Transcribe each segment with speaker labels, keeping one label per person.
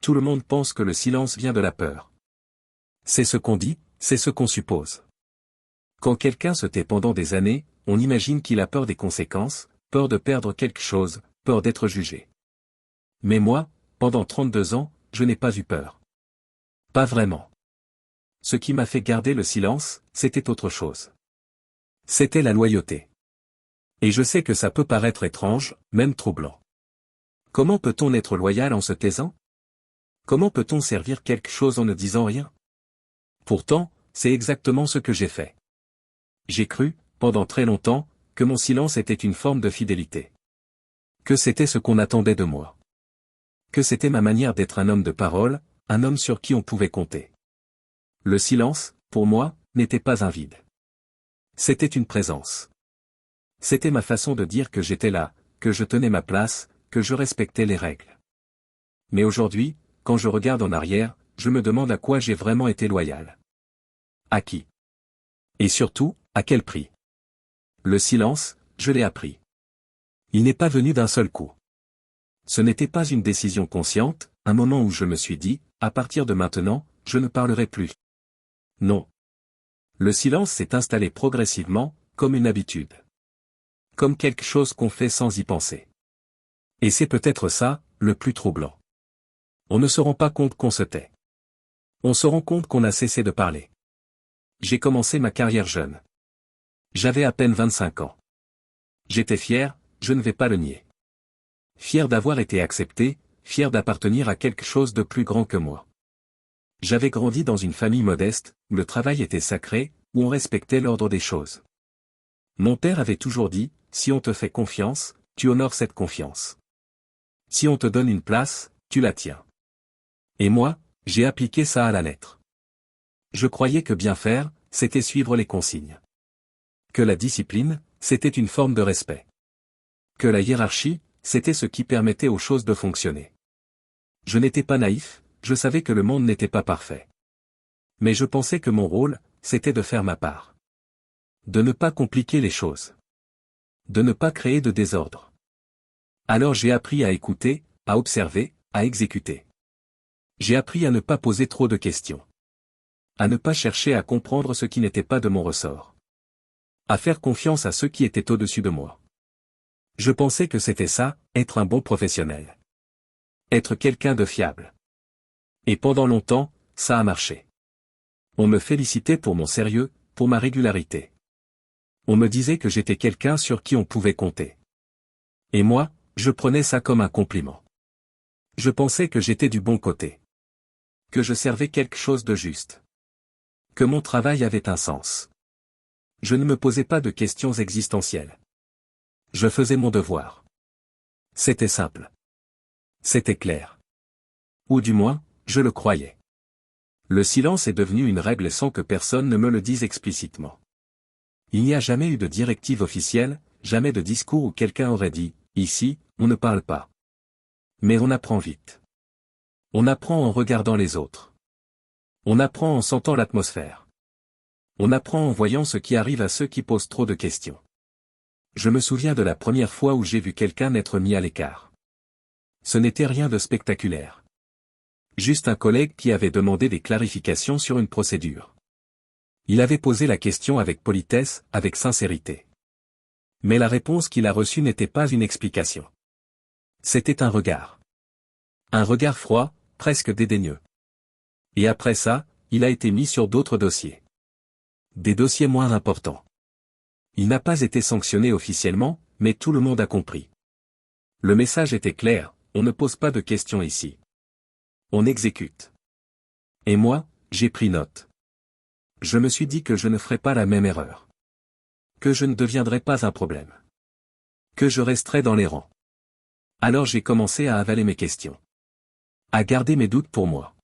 Speaker 1: tout le monde pense que le silence vient de la peur. C'est ce qu'on dit, c'est ce qu'on suppose. Quand quelqu'un se tait pendant des années, on imagine qu'il a peur des conséquences, peur de perdre quelque chose, peur d'être jugé. Mais moi, pendant 32 ans, je n'ai pas eu peur. Pas vraiment. Ce qui m'a fait garder le silence, c'était autre chose. C'était la loyauté. Et je sais que ça peut paraître étrange, même troublant. Comment peut-on être loyal en se taisant? Comment peut-on servir quelque chose en ne disant rien? Pourtant, c'est exactement ce que j'ai fait. J'ai cru, pendant très longtemps, que mon silence était une forme de fidélité. Que c'était ce qu'on attendait de moi. Que c'était ma manière d'être un homme de parole, un homme sur qui on pouvait compter. Le silence, pour moi, n'était pas un vide. C'était une présence. C'était ma façon de dire que j'étais là, que je tenais ma place, que je respectais les règles. Mais aujourd'hui, quand je regarde en arrière, je me demande à quoi j'ai vraiment été loyal. À qui? Et surtout, à quel prix? Le silence, je l'ai appris. Il n'est pas venu d'un seul coup. Ce n'était pas une décision consciente, un moment où je me suis dit, à partir de maintenant, je ne parlerai plus. Non. Le silence s'est installé progressivement, comme une habitude. Comme quelque chose qu'on fait sans y penser. Et c'est peut-être ça, le plus troublant. On ne se rend pas compte qu'on se tait. On se rend compte qu'on a cessé de parler. J'ai commencé ma carrière jeune. J'avais à peine 25 ans. J'étais fier, je ne vais pas le nier. Fier d'avoir été accepté, fier d'appartenir à quelque chose de plus grand que moi. J'avais grandi dans une famille modeste, où le travail était sacré, où on respectait l'ordre des choses. Mon père avait toujours dit, si on te fait confiance, tu honores cette confiance. Si on te donne une place, tu la tiens. Et moi, j'ai appliqué ça à la lettre. Je croyais que bien faire, c'était suivre les consignes. Que la discipline, c'était une forme de respect. Que la hiérarchie, c'était ce qui permettait aux choses de fonctionner. Je n'étais pas naïf, je savais que le monde n'était pas parfait. Mais je pensais que mon rôle, c'était de faire ma part. De ne pas compliquer les choses. De ne pas créer de désordre. Alors j'ai appris à écouter, à observer, à exécuter. J'ai appris à ne pas poser trop de questions. À ne pas chercher à comprendre ce qui n'était pas de mon ressort. À faire confiance à ceux qui étaient au-dessus de moi. Je pensais que c'était ça, être un bon professionnel. Être quelqu'un de fiable. Et pendant longtemps, ça a marché. On me félicitait pour mon sérieux, pour ma régularité. On me disait que j'étais quelqu'un sur qui on pouvait compter. Et moi, je prenais ça comme un compliment. Je pensais que j'étais du bon côté. Que je servais quelque chose de juste. Que mon travail avait un sens. Je ne me posais pas de questions existentielles. Je faisais mon devoir. C'était simple. C'était clair. Ou du moins, je le croyais. Le silence est devenu une règle sans que personne ne me le dise explicitement. Il n'y a jamais eu de directive officielle, jamais de discours où quelqu'un aurait dit, ici, on ne parle pas. Mais on apprend vite. On apprend en regardant les autres. On apprend en sentant l'atmosphère. On apprend en voyant ce qui arrive à ceux qui posent trop de questions. Je me souviens de la première fois où j'ai vu quelqu'un être mis à l'écart. Ce n'était rien de spectaculaire. Juste un collègue qui avait demandé des clarifications sur une procédure. Il avait posé la question avec politesse, avec sincérité. Mais la réponse qu'il a reçue n'était pas une explication. C'était un regard. Un regard froid, presque dédaigneux. Et après ça, il a été mis sur d'autres dossiers. Des dossiers moins importants. Il n'a pas été sanctionné officiellement, mais tout le monde a compris. Le message était clair, on ne pose pas de questions ici. On exécute. Et moi, j'ai pris note. Je me suis dit que je ne ferais pas la même erreur. Que je ne deviendrais pas un problème. Que je resterais dans les rangs. Alors j'ai commencé à avaler mes questions. À garder mes doutes pour moi.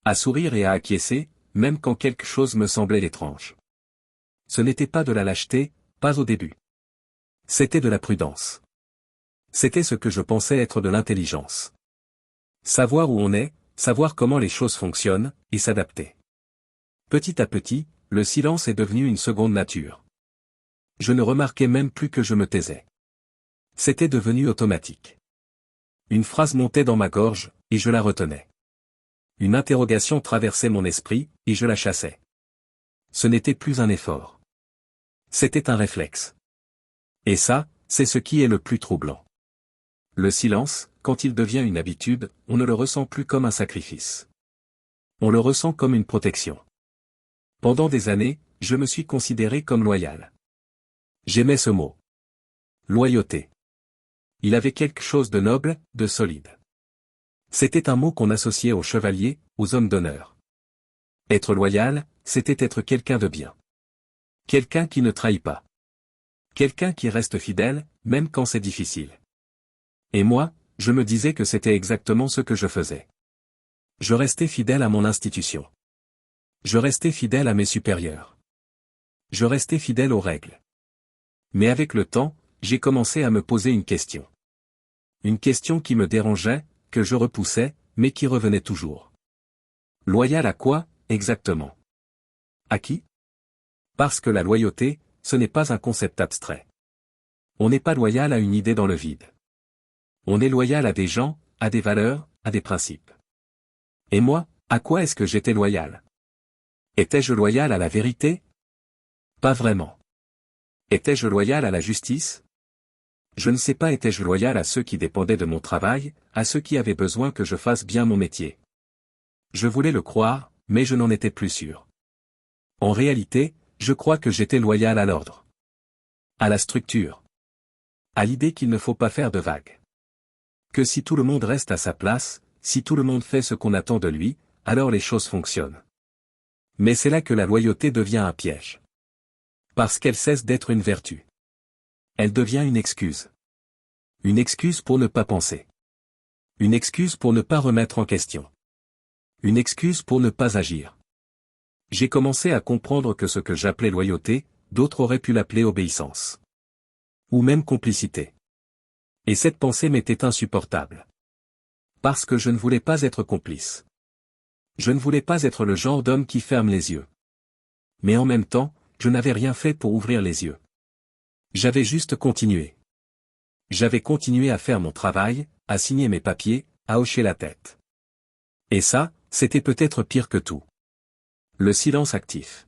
Speaker 1: À sourire et à acquiescer, même quand quelque chose me semblait étrange. Ce n'était pas de la lâcheté, pas au début. C'était de la prudence. C'était ce que je pensais être de l'intelligence. Savoir où on est, savoir comment les choses fonctionnent, et s'adapter. Petit à petit, le silence est devenu une seconde nature. Je ne remarquais même plus que je me taisais. C'était devenu automatique. Une phrase montait dans ma gorge, et je la retenais. Une interrogation traversait mon esprit, et je la chassais. Ce n'était plus un effort. C'était un réflexe. Et ça, c'est ce qui est le plus troublant. Le silence, quand il devient une habitude, on ne le ressent plus comme un sacrifice. On le ressent comme une protection. Pendant des années, je me suis considéré comme loyal. J'aimais ce mot. Loyauté. Il avait quelque chose de noble, de solide. C'était un mot qu'on associait aux chevaliers, aux hommes d'honneur. Être loyal, c'était être quelqu'un de bien. Quelqu'un qui ne trahit pas. Quelqu'un qui reste fidèle, même quand c'est difficile. Et moi, je me disais que c'était exactement ce que je faisais. Je restais fidèle à mon institution. Je restais fidèle à mes supérieurs. Je restais fidèle aux règles. Mais avec le temps, j'ai commencé à me poser une question. Une question qui me dérangeait, que je repoussais, mais qui revenait toujours. Loyal à quoi, exactement? À qui? Parce que la loyauté, ce n'est pas un concept abstrait. On n'est pas loyal à une idée dans le vide. On est loyal à des gens, à des valeurs, à des principes. Et moi, à quoi est-ce que j'étais loyal? Étais-je loyal à la vérité? Pas vraiment. Étais-je loyal à la justice? Je ne sais pas, étais-je loyal à ceux qui dépendaient de mon travail, à ceux qui avaient besoin que je fasse bien mon métier? Je voulais le croire, mais je n'en étais plus sûr. En réalité, je crois que j'étais loyal à l'ordre. À la structure. À l'idée qu'il ne faut pas faire de vagues. Que si tout le monde reste à sa place, si tout le monde fait ce qu'on attend de lui, alors les choses fonctionnent. Mais c'est là que la loyauté devient un piège. Parce qu'elle cesse d'être une vertu. Elle devient une excuse. Une excuse pour ne pas penser. Une excuse pour ne pas remettre en question. Une excuse pour ne pas agir. J'ai commencé à comprendre que ce que j'appelais loyauté, d'autres auraient pu l'appeler obéissance. Ou même complicité. Et cette pensée m'était insupportable. Parce que je ne voulais pas être complice. Je ne voulais pas être le genre d'homme qui ferme les yeux. Mais en même temps, je n'avais rien fait pour ouvrir les yeux. J'avais juste continué. J'avais continué à faire mon travail, à signer mes papiers, à hocher la tête. Et ça, c'était peut-être pire que tout. Le silence actif.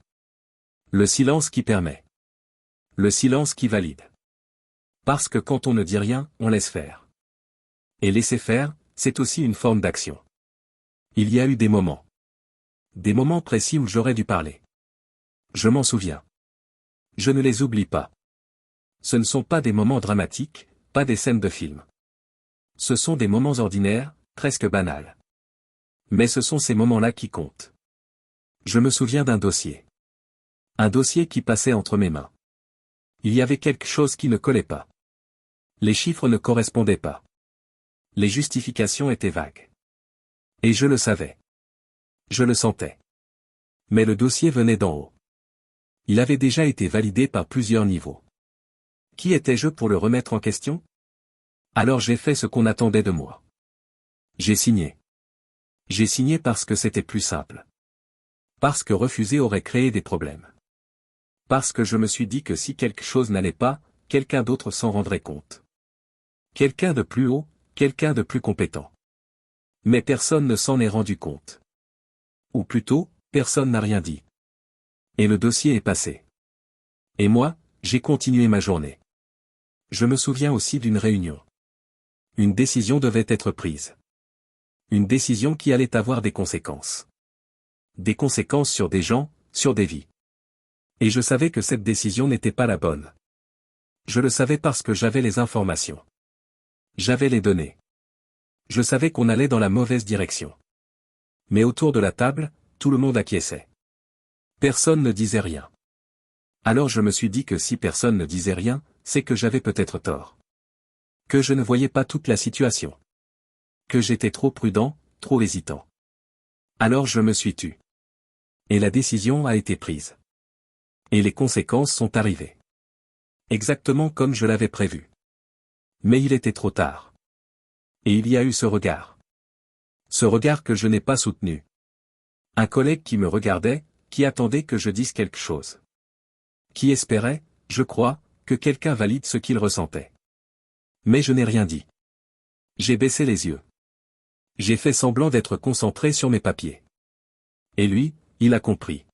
Speaker 1: Le silence qui permet. Le silence qui valide. Parce que quand on ne dit rien, on laisse faire. Et laisser faire, c'est aussi une forme d'action. Il y a eu des moments. Des moments précis où j'aurais dû parler. Je m'en souviens. Je ne les oublie pas. Ce ne sont pas des moments dramatiques, pas des scènes de film. Ce sont des moments ordinaires, presque banals. Mais ce sont ces moments-là qui comptent. Je me souviens d'un dossier. Un dossier qui passait entre mes mains. Il y avait quelque chose qui ne collait pas. Les chiffres ne correspondaient pas. Les justifications étaient vagues. Et je le savais. Je le sentais. Mais le dossier venait d'en haut. Il avait déjà été validé par plusieurs niveaux. Qui étais-je pour le remettre en question? Alors j'ai fait ce qu'on attendait de moi. J'ai signé. J'ai signé parce que c'était plus simple. Parce que refuser aurait créé des problèmes. Parce que je me suis dit que si quelque chose n'allait pas, quelqu'un d'autre s'en rendrait compte. Quelqu'un de plus haut, quelqu'un de plus compétent. Mais personne ne s'en est rendu compte. Ou plutôt, personne n'a rien dit. Et le dossier est passé. Et moi, j'ai continué ma journée. Je me souviens aussi d'une réunion. Une décision devait être prise. Une décision qui allait avoir des conséquences. Des conséquences sur des gens, sur des vies. Et je savais que cette décision n'était pas la bonne. Je le savais parce que j'avais les informations. J'avais les données. Je savais qu'on allait dans la mauvaise direction. Mais autour de la table, tout le monde acquiesçait. Personne ne disait rien. Alors je me suis dit que si personne ne disait rien, c'est que j'avais peut-être tort. Que je ne voyais pas toute la situation. Que j'étais trop prudent, trop hésitant. Alors je me suis tu. Et la décision a été prise. Et les conséquences sont arrivées. Exactement comme je l'avais prévu. Mais il était trop tard. Et il y a eu ce regard. Ce regard que je n'ai pas soutenu. Un collègue qui me regardait, qui attendait que je dise quelque chose. Qui espérait, je crois, que quelqu'un valide ce qu'il ressentait. Mais je n'ai rien dit. J'ai baissé les yeux. J'ai fait semblant d'être concentré sur mes papiers. Et lui, il a compris.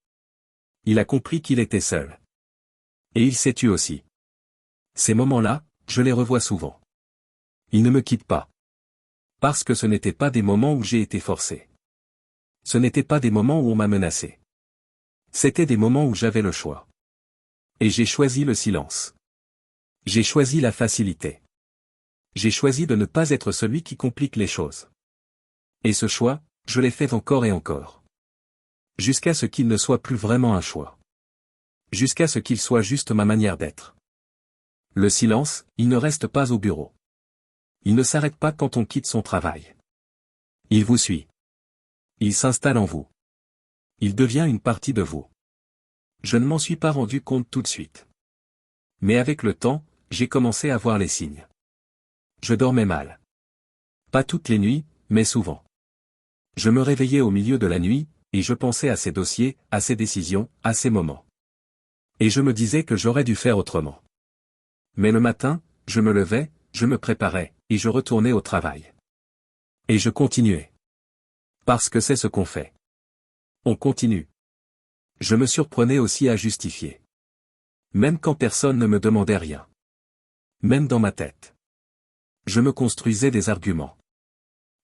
Speaker 1: Il a compris qu'il était seul. Et il s'est tu aussi. Ces moments-là, je les revois souvent. Ils ne me quittent pas. Parce que ce n'étaient pas des moments où j'ai été forcé. Ce n'étaient pas des moments où on m'a menacé. C'étaient des moments où j'avais le choix. Et j'ai choisi le silence. J'ai choisi la facilité. J'ai choisi de ne pas être celui qui complique les choses. Et ce choix, je l'ai fait encore et encore. Jusqu'à ce qu'il ne soit plus vraiment un choix. Jusqu'à ce qu'il soit juste ma manière d'être. Le silence, il ne reste pas au bureau. Il ne s'arrête pas quand on quitte son travail. Il vous suit. Il s'installe en vous. Il devient une partie de vous. Je ne m'en suis pas rendu compte tout de suite. Mais avec le temps, j'ai commencé à voir les signes. Je dormais mal. Pas toutes les nuits, mais souvent. Je me réveillais au milieu de la nuit, et je pensais à ces dossiers, à ces décisions, à ces moments. Et je me disais que j'aurais dû faire autrement. Mais le matin, je me levais, je me préparais, et je retournais au travail. Et je continuais. Parce que c'est ce qu'on fait. On continue. Je me surprenais aussi à justifier. Même quand personne ne me demandait rien. Même dans ma tête. Je me construisais des arguments.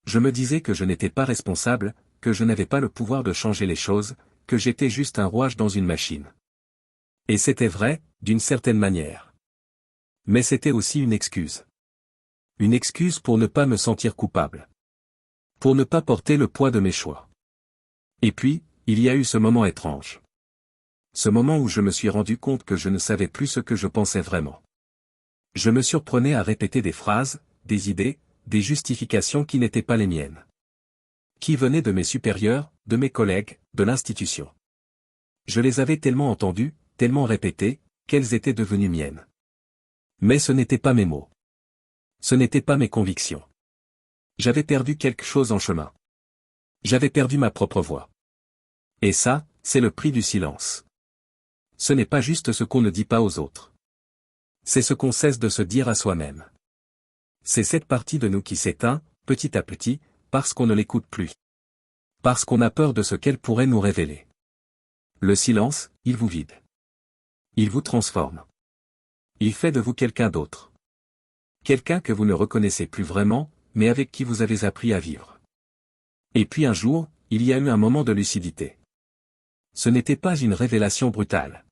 Speaker 1: Je me disais que je n'étais pas responsable, que je n'avais pas le pouvoir de changer les choses, que j'étais juste un rouage dans une machine. Et c'était vrai, d'une certaine manière. Mais c'était aussi une excuse. Une excuse pour ne pas me sentir coupable. Pour ne pas porter le poids de mes choix. Et puis, il y a eu ce moment étrange. Ce moment où je me suis rendu compte que je ne savais plus ce que je pensais vraiment. Je me surprenais à répéter des phrases, des idées, des justifications qui n'étaient pas les miennes. Qui venaient de mes supérieurs, de mes collègues, de l'institution. Je les avais tellement entendues, tellement répétées, qu'elles étaient devenues miennes. Mais ce n'étaient pas mes mots. Ce n'étaient pas mes convictions. J'avais perdu quelque chose en chemin. J'avais perdu ma propre voix. Et ça, c'est le prix du silence. Ce n'est pas juste ce qu'on ne dit pas aux autres. C'est ce qu'on cesse de se dire à soi-même. C'est cette partie de nous qui s'éteint, petit à petit, parce qu'on ne l'écoute plus. Parce qu'on a peur de ce qu'elle pourrait nous révéler. Le silence, il vous vide. Il vous transforme. Il fait de vous quelqu'un d'autre. Quelqu'un que vous ne reconnaissez plus vraiment, mais avec qui vous avez appris à vivre. Et puis un jour, il y a eu un moment de lucidité. Ce n'était pas une révélation brutale.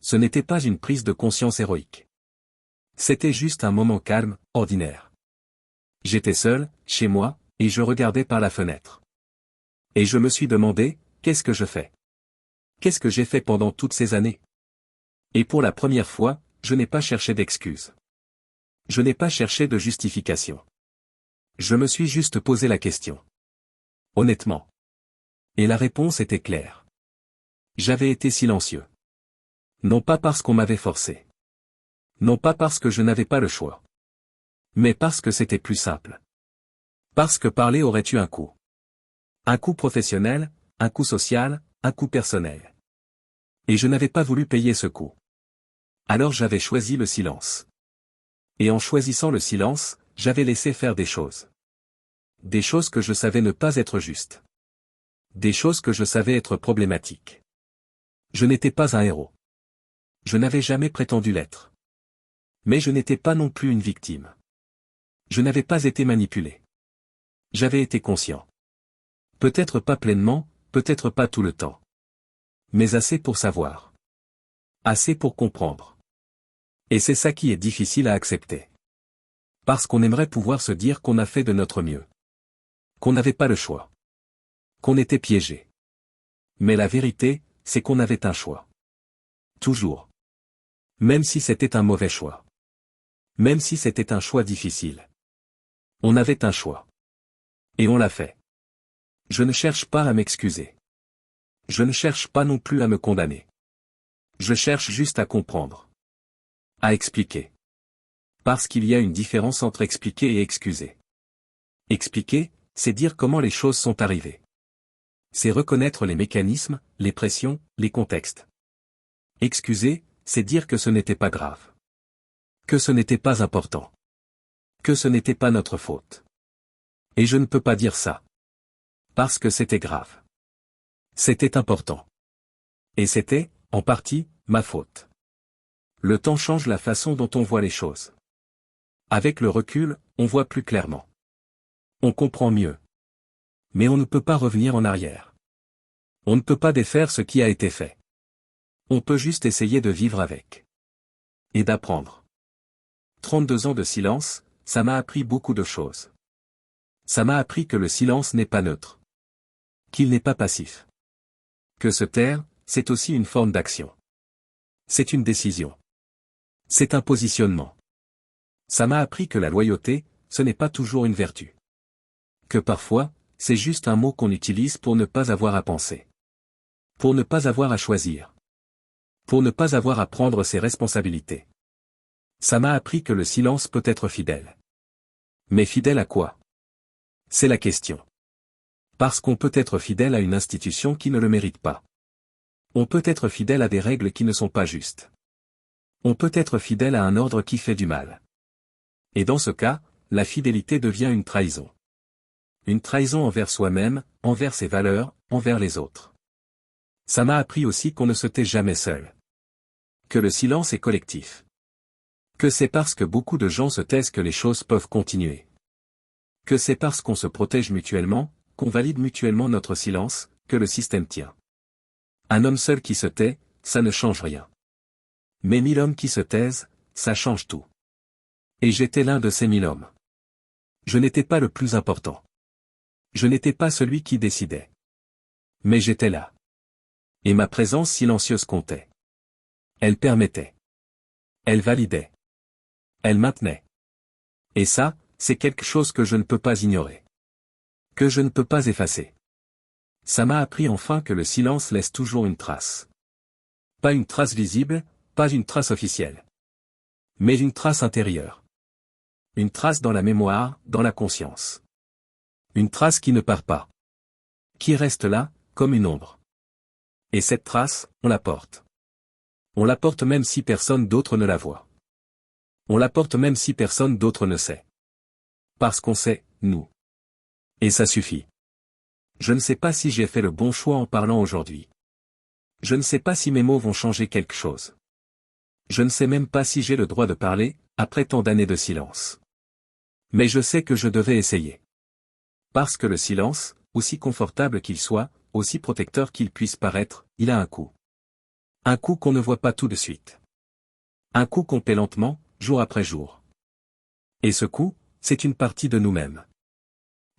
Speaker 1: Ce n'était pas une prise de conscience héroïque. C'était juste un moment calme, ordinaire. J'étais seul, chez moi, et je regardais par la fenêtre. Et je me suis demandé, qu'est-ce que je fais? Qu'est-ce que j'ai fait pendant toutes ces années? Et pour la première fois, je n'ai pas cherché d'excuses. Je n'ai pas cherché de justification. Je me suis juste posé la question. Honnêtement. Et la réponse était claire. J'avais été silencieux. Non pas parce qu'on m'avait forcé. Non pas parce que je n'avais pas le choix. Mais parce que c'était plus simple. Parce que parler aurait eu un coût. Un coût professionnel, un coût social, un coût personnel. Et je n'avais pas voulu payer ce coût. Alors j'avais choisi le silence. Et en choisissant le silence, j'avais laissé faire des choses. Des choses que je savais ne pas être justes. Des choses que je savais être problématiques. Je n'étais pas un héros. Je n'avais jamais prétendu l'être. Mais je n'étais pas non plus une victime. Je n'avais pas été manipulé. J'avais été conscient. Peut-être pas pleinement, peut-être pas tout le temps. Mais assez pour savoir. Assez pour comprendre. Et c'est ça qui est difficile à accepter. Parce qu'on aimerait pouvoir se dire qu'on a fait de notre mieux. Qu'on n'avait pas le choix. Qu'on était piégé. Mais la vérité, c'est qu'on avait un choix. Toujours. Même si c'était un mauvais choix. Même si c'était un choix difficile. On avait un choix. Et on l'a fait. Je ne cherche pas à m'excuser. Je ne cherche pas non plus à me condamner. Je cherche juste à comprendre. À expliquer. Parce qu'il y a une différence entre expliquer et excuser. Expliquer, c'est dire comment les choses sont arrivées. C'est reconnaître les mécanismes, les pressions, les contextes. Excuser, c'est dire que ce n'était pas grave. Que ce n'était pas important. Que ce n'était pas notre faute. Et je ne peux pas dire ça. Parce que c'était grave. C'était important. Et c'était, en partie, ma faute. Le temps change la façon dont on voit les choses. Avec le recul, on voit plus clairement. On comprend mieux. Mais on ne peut pas revenir en arrière. On ne peut pas défaire ce qui a été fait. On peut juste essayer de vivre avec. Et d'apprendre. 32 ans de silence, ça m'a appris beaucoup de choses. Ça m'a appris que le silence n'est pas neutre. Qu'il n'est pas passif. Que se taire, c'est aussi une forme d'action. C'est une décision. C'est un positionnement. Ça m'a appris que la loyauté, ce n'est pas toujours une vertu. Que parfois, c'est juste un mot qu'on utilise pour ne pas avoir à penser. Pour ne pas avoir à choisir. Pour ne pas avoir à prendre ses responsabilités. Ça m'a appris que le silence peut être fidèle. Mais fidèle à quoi? C'est la question. Parce qu'on peut être fidèle à une institution qui ne le mérite pas. On peut être fidèle à des règles qui ne sont pas justes. On peut être fidèle à un ordre qui fait du mal. Et dans ce cas, la fidélité devient une trahison. Une trahison envers soi-même, envers ses valeurs, envers les autres. Ça m'a appris aussi qu'on ne se tait jamais seul. Que le silence est collectif. Que c'est parce que beaucoup de gens se taisent que les choses peuvent continuer. Que c'est parce qu'on se protège mutuellement, qu'on valide mutuellement notre silence, que le système tient. Un homme seul qui se tait, ça ne change rien. Mais 1000 hommes qui se taisent, ça change tout. Et j'étais l'un de ces 1000 hommes. Je n'étais pas le plus important. Je n'étais pas celui qui décidait. Mais j'étais là. Et ma présence silencieuse comptait. Elle permettait. Elle validait. Elle maintenait. Et ça, c'est quelque chose que je ne peux pas ignorer. Que je ne peux pas effacer. Ça m'a appris enfin que le silence laisse toujours une trace. Pas une trace visible, pas une trace officielle. Mais une trace intérieure. Une trace dans la mémoire, dans la conscience. Une trace qui ne part pas. Qui reste là, comme une ombre. Et cette trace, on la porte. On la porte même si personne d'autre ne la voit. On la porte même si personne d'autre ne sait. Parce qu'on sait, nous. Et ça suffit. Je ne sais pas si j'ai fait le bon choix en parlant aujourd'hui. Je ne sais pas si mes mots vont changer quelque chose. Je ne sais même pas si j'ai le droit de parler, après tant d'années de silence. Mais je sais que je devais essayer. Parce que le silence, aussi confortable qu'il soit, aussi protecteur qu'il puisse paraître, il a un coût. Un coût qu'on ne voit pas tout de suite. Un coût qu'on paie lentement, jour après jour. Et ce coût, c'est une partie de nous-mêmes.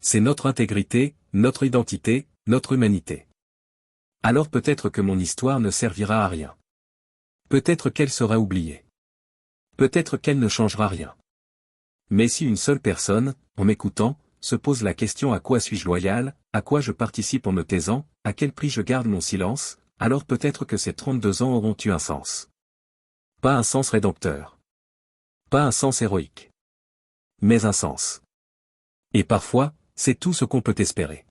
Speaker 1: C'est notre intégrité, notre identité, notre humanité. Alors peut-être que mon histoire ne servira à rien. Peut-être qu'elle sera oubliée. Peut-être qu'elle ne changera rien. Mais si une seule personne, en m'écoutant, se pose la question à quoi suis-je loyal, à quoi je participe en me taisant, à quel prix je garde mon silence, alors peut-être que ces 32 ans auront eu un sens. Pas un sens rédempteur. Pas un sens héroïque. Mais un sens. Et parfois, c'est tout ce qu'on peut espérer.